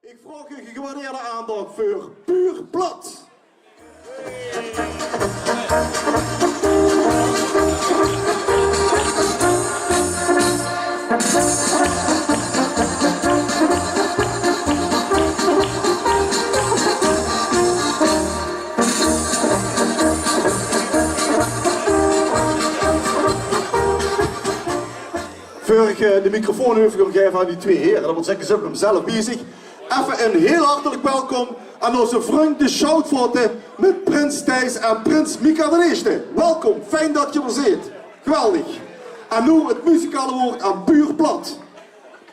Ik vraag u gewaardeerde aandacht voor Puur Plat. Voor ik de microfoon over ga geven aan die twee heren, dat wil zeggen, ze hebben hem zelf bezig. Even een heel hartelijk welkom aan onze vriend de Shoutfoten met Prins Thijs en Prins Mika de Eerste. Welkom, fijn dat je er zit. Geweldig. En nu het muzikale woord aan Puur Plat.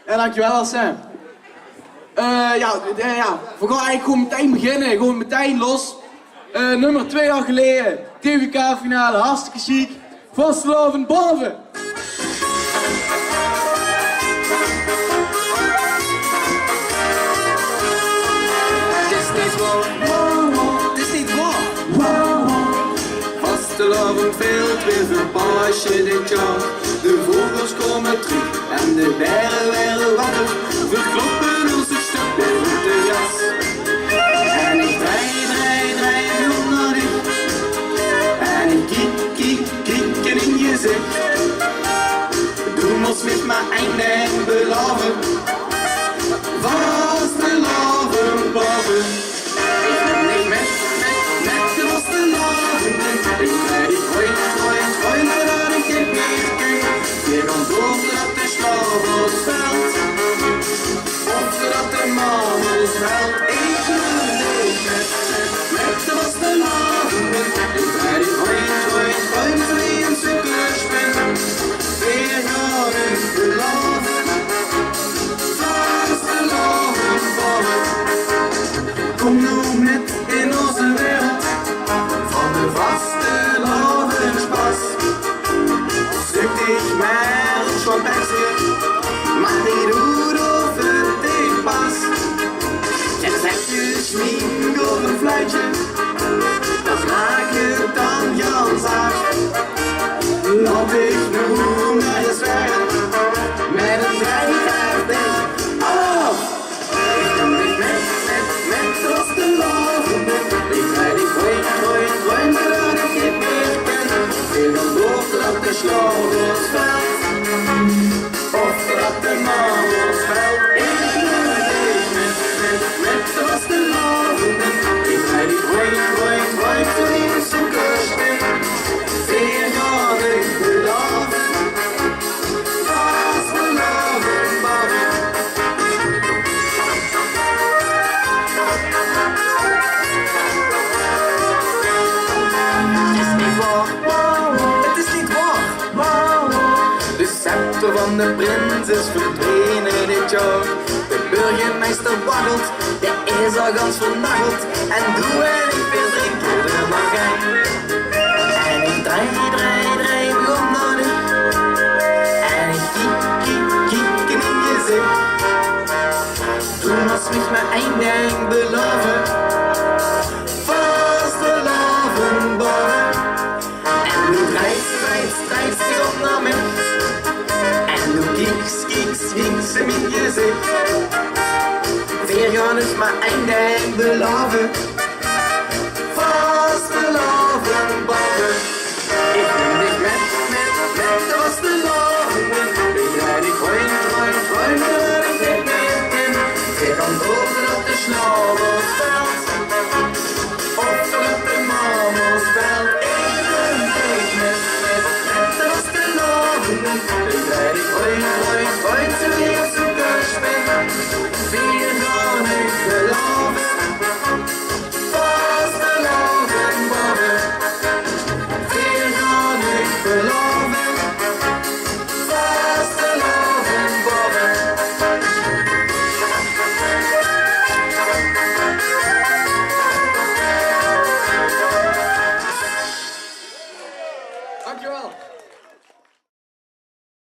Ja, dankjewel Sam. We gaan eigenlijk gewoon meteen beginnen, gewoon meteen los. Nummer 2 jaar geleden, TVK-finale, hartstikke chic. Vastelaovend boave. Het is niet waar. Vastelaovend veel, weer verbaasje dit jaar. De vogels komen terug en de beren werden wakker. Verkloppen ons het stuk bij de jas. En ik draai onder dich. En ik kiek in je zicht. Du musst mich mal einen beloven. Vastelaovend boave. Ik ben niet met de vastelaovend. Ik rijd die gooi, zodat ik dit niet ken. Je kan zorgen dat de slaap veld. Of dat de man ons helpt. Ik leef met de vastelaovend. Ik rijd die gooi, zo wie een sukkers ben. Weer gaan ik beloven. Vastelaovend boave. Kom nu met in onze wereld van de vastelavondspas. Stuk dich maar schon beste, maar die doet of het dich past. En zet je schmink op een fluitje, dat maak je dan Jans af. Loop ik nu naar je zwerven, met een drijfhaar dicht. Oh! Ik kom niet met vastelaovend. Ik rijd die gooi, zodat ik dit meer ken. Weer dan door dat de slagers veld. Of dat de man ons veld. Ik leef met de vastelaovend. Ik rijd die gooi, zo die een zoekers ben. Weer gaan ik beloven. Vastelaovend boave. Het is niet waar. De scepter van de prins is verdwenen dit jaar. De burgemeester waggelt, de is al gans vernageld. En doe en ik weer drinken de magijn. En ik draai begon naar nu. En ik kiek in je zicht. Toen was mich mijn eindelijk beloven. Vastelaovend boave. En nu draait zich op naar mij. En nu kieks hem in je zicht. Weer gaan is mijn eindelijk beloven.